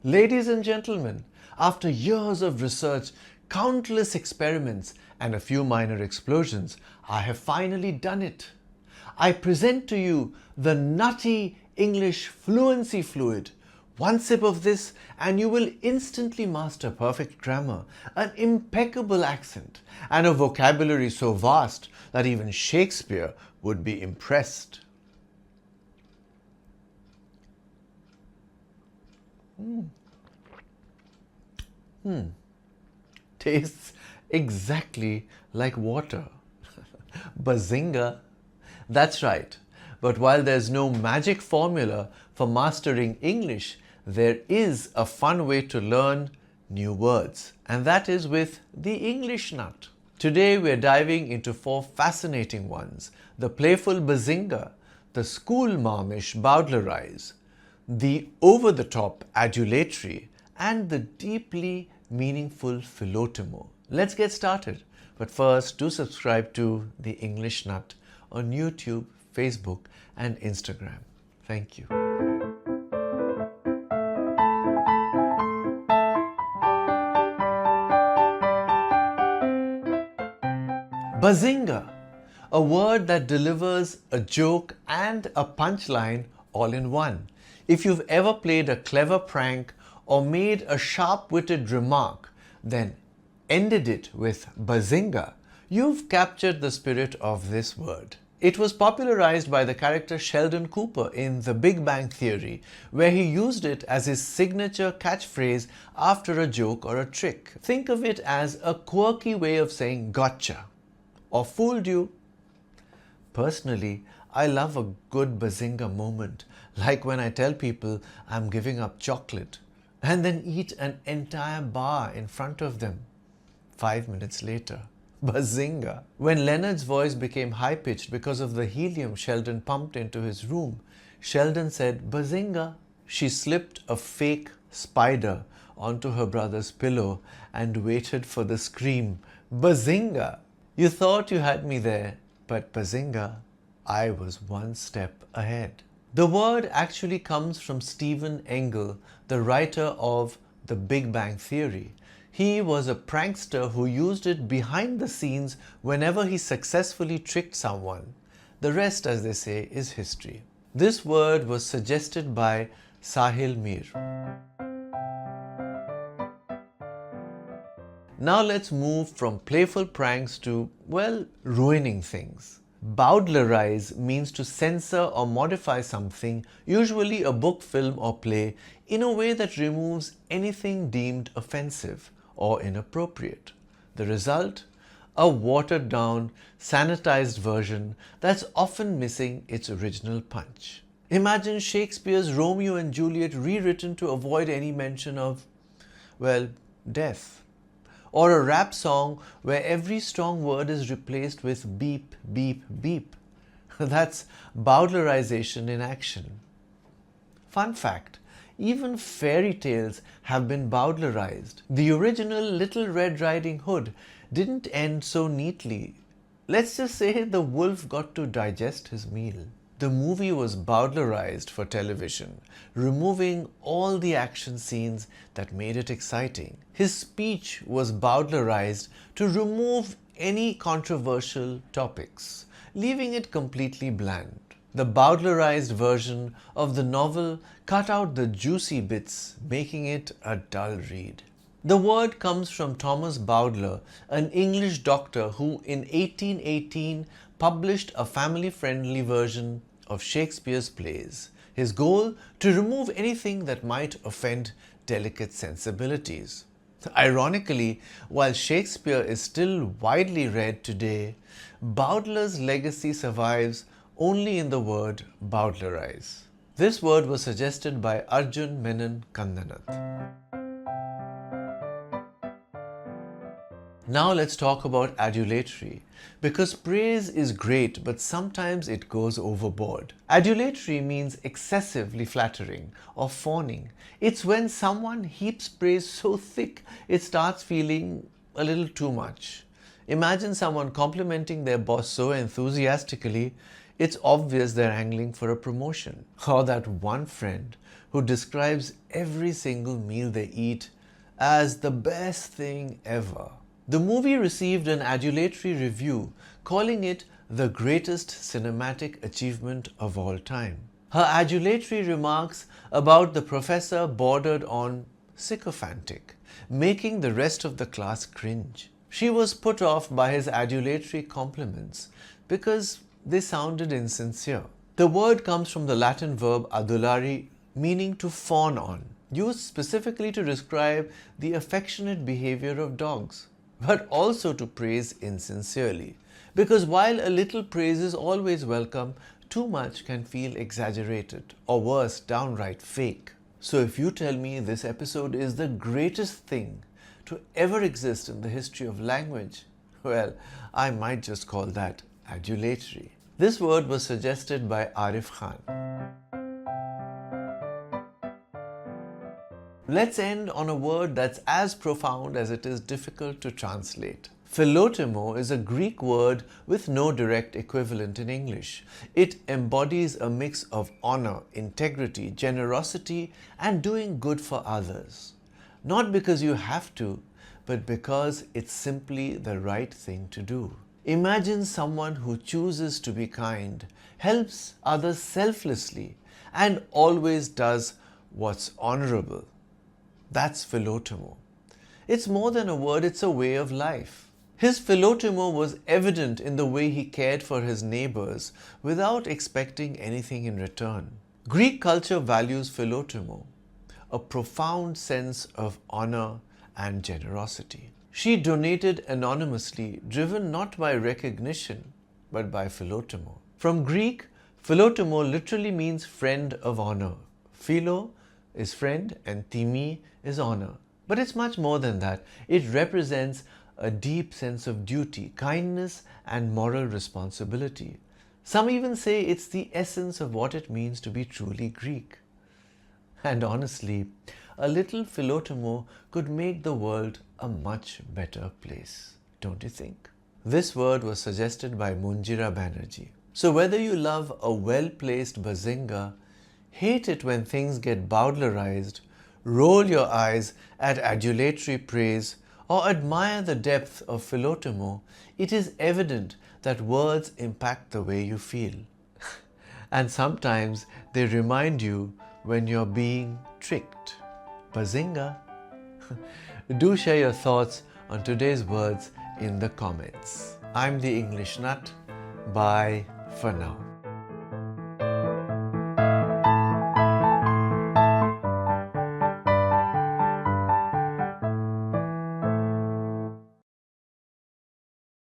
Ladies and gentlemen, after years of research, countless experiments and a few minor explosions, I have finally done it. I present to you the nutty English fluency fluid. One sip of this and you will instantly master perfect grammar, an impeccable accent, and a vocabulary so vast that even Shakespeare would be impressed. Tastes exactly like water. Bazinga. That's right. But while there's no magic formula for mastering English, there is a fun way to learn new words, and that is with the English nut. Today we're diving into 4 fascinating ones: the playful Bazinga, the school-marmish Bowdlerise, the over-the-top Adulatory, and the deeply meaningful Philotimo. Let's get started. But first, do subscribe to The English Nut on YouTube, Facebook, and Instagram. Thank you. Bazinga, a word that delivers a joke and a punchline all in one. If you've ever played a clever prank or made a sharp-witted remark, then ended it with Bazinga, you've captured the spirit of this word. It was popularized by the character Sheldon Cooper in The Big Bang Theory, where he used it as his signature catchphrase after a joke or a trick. Think of it as a quirky way of saying gotcha or fooled you. Personally, I love a good Bazinga moment, like when I tell people I'm giving up chocolate and then eat an entire bar in front of them 5 minutes later. Bazinga. When Leonard's voice became high-pitched because of the helium Sheldon pumped into his room, Sheldon said, "Bazinga." She slipped a fake spider onto her brother's pillow and waited for the scream, "Bazinga." You thought you had me there, but Bazinga, I was one step ahead. The word actually comes from Stephen Engel, the writer of The Big Bang Theory. He was a prankster who used it behind the scenes whenever he successfully tricked someone. The rest, as they say, is history. This word was suggested by Sahil Mir. Now let's move from playful pranks to, well, ruining things. Bowdlerise means to censor or modify something, usually a book, film or play, in a way that removes anything deemed offensive or inappropriate. The result? A watered-down, sanitized version that's often missing its original punch. Imagine Shakespeare's Romeo and Juliet rewritten to avoid any mention of, well, death. Or a rap song where every strong word is replaced with beep, beep, beep. That's Bowdlerization in action. Fun fact, even fairy tales have been Bowdlerized. The original Little Red Riding Hood didn't end so neatly. Let's just say the wolf got to digest his meal. The movie was Bowdlerized for television, removing all the action scenes that made it exciting. His speech was Bowdlerized to remove any controversial topics, leaving it completely bland. The Bowdlerized version of the novel cut out the juicy bits, making it a dull read. The word comes from Thomas Bowdler, an English doctor who in 1818 published a family-friendly version of Shakespeare's plays. His goal? To remove anything that might offend delicate sensibilities. Ironically, while Shakespeare is still widely read today, Bowdler's legacy survives only in the word Bowdlerize. This word was suggested by Arjun Menon Kandanath. Now let's talk about adulatory, because praise is great, but sometimes it goes overboard. Adulatory means excessively flattering or fawning. It's when someone heaps praise so thick it starts feeling a little too much. Imagine someone complimenting their boss so enthusiastically, it's obvious they're angling for a promotion. Or that one friend who describes every single meal they eat as the best thing ever. The movie received an adulatory review, calling it the greatest cinematic achievement of all time. Her adulatory remarks about the professor bordered on sycophantic, making the rest of the class cringe. She was put off by his adulatory compliments because they sounded insincere. The word comes from the Latin verb adulari, meaning to fawn on, used specifically to describe the affectionate behavior of dogs, but also to praise insincerely. Because while a little praise is always welcome, too much can feel exaggerated, or worse, downright fake. So if you tell me this episode is the greatest thing to ever exist in the history of language, well, I might just call that adulatory. This word was suggested by Arif Khan. Let's end on a word that's as profound as it is difficult to translate. Philotimo is a Greek word with no direct equivalent in English. It embodies a mix of honor, integrity, generosity, and doing good for others. Not because you have to, but because it's simply the right thing to do. Imagine someone who chooses to be kind, helps others selflessly, and always does what's honorable. That's Philotimo. It's more than a word, it's a way of life. His Philotimo was evident in the way he cared for his neighbors without expecting anything in return. Greek culture values Philotimo, a profound sense of honor and generosity. She donated anonymously, driven not by recognition, but by Philotimo. From Greek, Philotimo literally means friend of honor. Philo is friend and timi is honor. But it's much more than that. It represents a deep sense of duty, kindness, and moral responsibility. Some even say it's the essence of what it means to be truly Greek. And honestly, a little Philotimo could make the world a much better place, don't you think? This word was suggested by Munjira Banerjee. So whether you love a well-placed Bazinga, hate it when things get Bowdlerized, roll your eyes at adulatory praise, or admire the depth of Philotimo, it is evident that words impact the way you feel. And sometimes they remind you when you're being tricked. Bazinga! Do share your thoughts on today's words in the comments. I'm the English Nut. Bye for now.